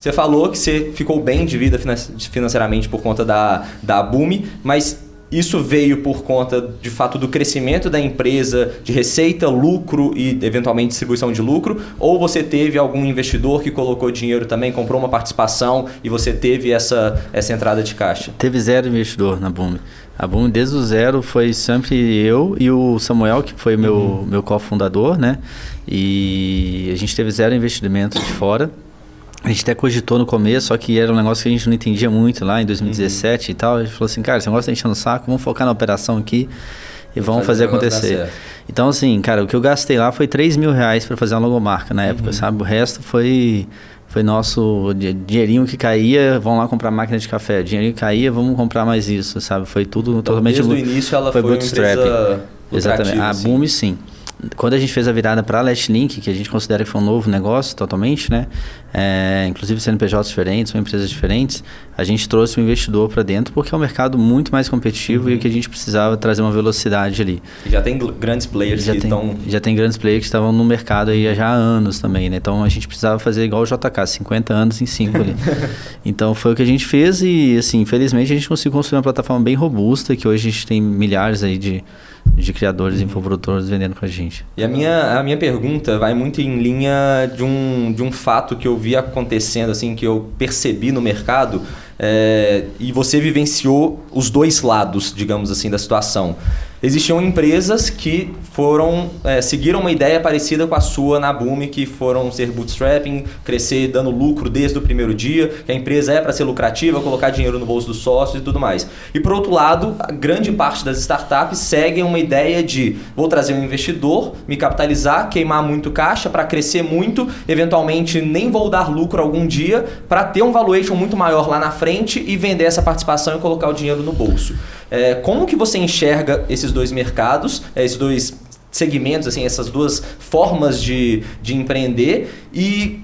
Você falou que você ficou bem de vida financeiramente por conta da Boom, mas isso veio por conta, de fato, do crescimento da empresa, de receita, lucro e, eventualmente, distribuição de lucro? Ou você teve algum investidor que colocou dinheiro também, comprou uma participação e você teve essa entrada de caixa? Teve 0 investidor na Boom. A Boom, desde o zero, foi sempre eu e o Samuel, que foi meu cofundador, né? E a gente teve 0 investimento de fora. A gente até cogitou no começo, só que era um negócio que a gente não entendia muito lá em 2017 e tal. A gente falou assim, cara, esse negócio tá enchendo o saco, vamos focar na operação aqui e vamos fazer acontecer. Então, assim, cara, o que eu gastei lá foi R$3.000 para fazer uma logomarca na época, sabe? O resto foi nosso dinheirinho que caía, vamos lá comprar máquina de café. Dinheirinho que caía, vamos comprar mais isso, sabe? Foi tudo então, totalmente... Desde o início ela foi uma empresa Exatamente. A assim. Boom, sim. Quando a gente fez a virada para a Lashlink, que a gente considera que foi um novo negócio totalmente, né? Inclusive CNPJs diferentes, são empresas diferentes, a gente trouxe um investidor para dentro porque é um mercado muito mais competitivo e o que a gente precisava trazer uma velocidade ali. E já tem grandes players que estão... Já tem grandes players que estavam no mercado aí já há anos também, né? Então a gente precisava fazer igual o JK, 50 anos em 5 ali. Então foi o que a gente fez e, assim, infelizmente a gente conseguiu construir uma plataforma bem robusta, que hoje a gente tem milhares aí de criadores e infoprodutores vendendo com a gente. E a minha pergunta vai muito em linha de um fato que eu vi acontecendo, assim, que eu percebi no mercado, e você vivenciou os dois lados, digamos assim, da situação. Existiam empresas que seguiram uma ideia parecida com a sua na Boom, que foram ser bootstrapping, crescer dando lucro desde o primeiro dia, que a empresa é para ser lucrativa, colocar dinheiro no bolso dos sócios e tudo mais. E por outro lado, a grande parte das startups seguem uma ideia de vou trazer um investidor, me capitalizar, queimar muito caixa para crescer muito, eventualmente nem vou dar lucro algum dia para ter um valuation muito maior lá na frente e vender essa participação e colocar o dinheiro no bolso. Como que você enxerga esses dois mercados, esses dois segmentos, assim, essas duas formas de empreender e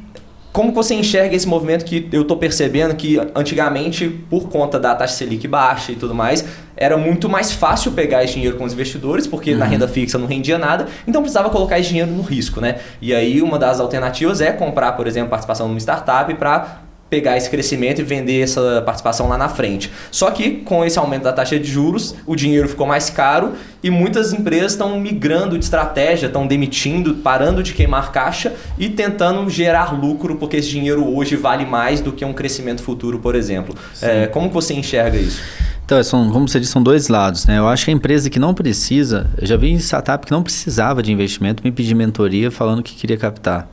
como que você enxerga esse movimento que eu estou percebendo que antigamente, por conta da taxa Selic baixa e tudo mais, era muito mais fácil pegar esse dinheiro com os investidores, porque na renda fixa não rendia nada, então precisava colocar esse dinheiro no risco, né? E aí uma das alternativas é comprar, por exemplo, participação numa startup para pegar esse crescimento e vender essa participação lá na frente. Só que com esse aumento da taxa de juros, o dinheiro ficou mais caro e muitas empresas estão migrando de estratégia, estão demitindo, parando de queimar caixa e tentando gerar lucro, porque esse dinheiro hoje vale mais do que um crescimento futuro, por exemplo. Como que você enxerga isso? Então, como você disse, são dois lados, né? Eu acho que a empresa que não precisa, eu já vi em startup que não precisava de investimento, me pedir mentoria falando que queria captar.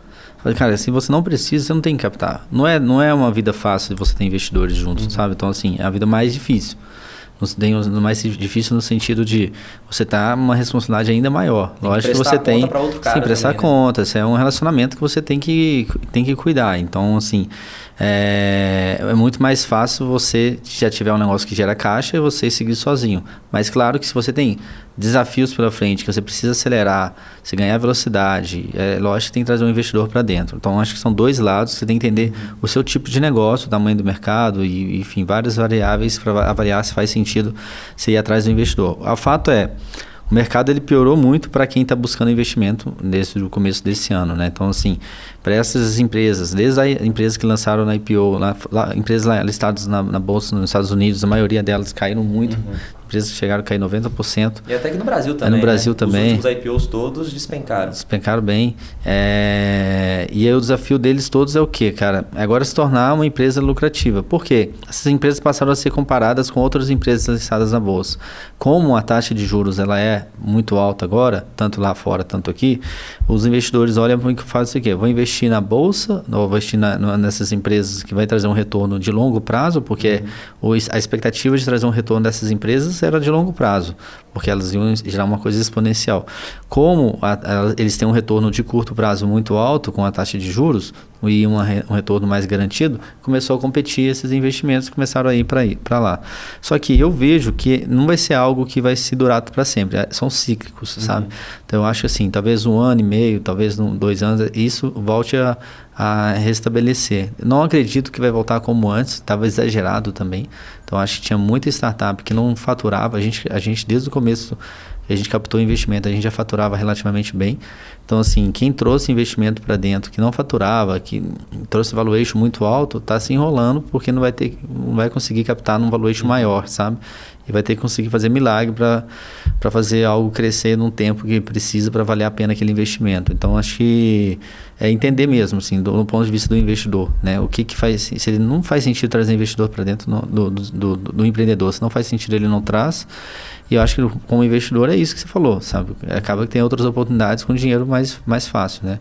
Cara, se você não precisa, você não tem que captar. Não é uma vida fácil de você ter investidores juntos, sabe? Então, assim, é a vida mais difícil. Mais difícil no sentido de você estar uma responsabilidade ainda maior. Lógico que você tem que prestar conta. Isso é um relacionamento que você tem que cuidar. Então, assim, é muito mais fácil você já tiver um negócio que gera caixa e você seguir sozinho. Mas claro que se você tem desafios pela frente, que você precisa acelerar, se ganhar velocidade, lógico que tem que trazer um investidor para dentro. Então, acho que são dois lados, você tem que entender o seu tipo de negócio, o tamanho do mercado e, enfim, várias variáveis para avaliar se faz sentido você ir atrás do investidor. O fato é, o mercado ele piorou muito para quem está buscando investimento desde o começo desse ano, né? Então, assim, para essas empresas, desde as empresas que lançaram na IPO, empresas listadas na Bolsa nos Estados Unidos, a maioria delas caíram muito. Empresas que chegaram a cair 90%. E até aqui no Brasil também. No Brasil também. Os últimos IPOs todos despencaram. Despencaram bem. E aí o desafio deles todos é o quê, cara? Agora se tornar uma empresa lucrativa. Por quê? Essas empresas passaram a ser comparadas com outras empresas listadas na Bolsa. Como a taxa de juros ela é muito alta agora, tanto lá fora, tanto aqui, os investidores olham para o que fazem o quê? Vou investir na Bolsa, ou vou investir nessas empresas que vai trazer um retorno de longo prazo, porque a expectativa de trazer um retorno dessas empresas era de longo prazo, porque elas iam gerar uma coisa exponencial. Como eles têm um retorno de curto prazo muito alto com a taxa de juros e um retorno mais garantido, começou a competir esses investimentos, começaram a ir para lá. Só que eu vejo que não vai ser algo que vai se durar para sempre, são cíclicos, sabe? Então eu acho assim, talvez 1 ano e meio, talvez 2 anos, isso volte a restabelecer. Não acredito que vai voltar como antes, estava exagerado também. Então acho que tinha muita startup que não faturava, a gente desde o começo a gente captou investimento, a gente já faturava relativamente bem. Então Então, assim, quem trouxe investimento para dentro, que não faturava, que trouxe valuation muito alto, está se enrolando porque não vai conseguir captar num valuation maior, sabe? E vai ter que conseguir fazer milagre para fazer algo crescer num tempo que precisa para valer a pena aquele investimento. Então, acho que é entender mesmo, assim, do ponto de vista do investidor, né? O que faz, se ele não faz sentido trazer investidor para dentro do empreendedor, se não faz sentido, ele não traz. E eu acho que como investidor é isso que você falou, sabe? Acaba que tem outras oportunidades com dinheiro mais fácil, né?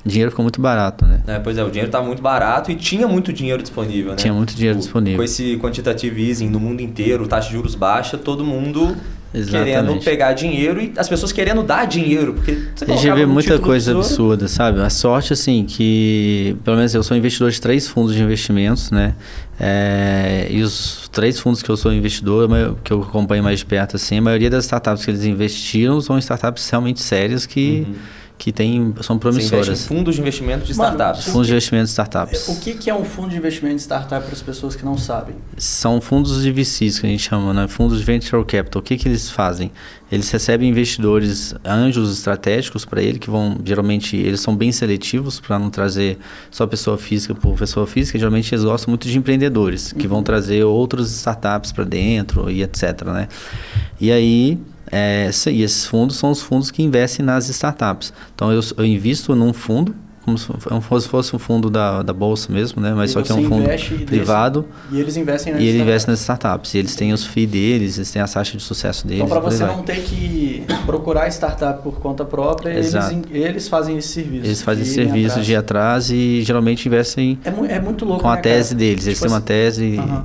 O dinheiro ficou muito barato, né? Pois é, o dinheiro estava muito barato e tinha muito dinheiro disponível, né? Tinha muito dinheiro disponível. Com esse quantitative easing no mundo inteiro, taxa de juros baixa, todo mundo querendo pegar dinheiro e as pessoas querendo dar dinheiro. Porque a gente vê muita coisa absurda, sabe? A sorte, assim, que... Pelo menos eu sou investidor de 3 fundos de investimentos, né? E os 3 fundos que eu sou investidor, que eu acompanho mais de perto, assim, a maioria das startups que eles investiram são startups realmente sérias que são promissoras. Você investe em fundos de investimento de startups. Fundos de investimento de startups. O que é um fundo de investimento de startup para as pessoas que não sabem? São fundos de VCs, que a gente chama, né? Fundos de Venture Capital. O que eles fazem? Eles recebem investidores, anjos estratégicos para ele, que vão, geralmente, eles são bem seletivos para não trazer só pessoa física por pessoa física. Geralmente eles gostam muito de empreendedores, que vão trazer outras startups para dentro e etc, né? E aí... e esses fundos são os fundos que investem nas startups. Então, eu invisto num fundo, como se fosse um fundo da bolsa mesmo, né? Mas só que é um fundo privado. E eles investem nas startups. E eles têm os FII deles, eles têm a taxa de sucesso deles. Então, para você não ter que procurar startup por conta própria, eles fazem esse serviço. Eles fazem esse serviço de ir atrás e geralmente investem é muito louco, com a tese deles. Eles têm uma tese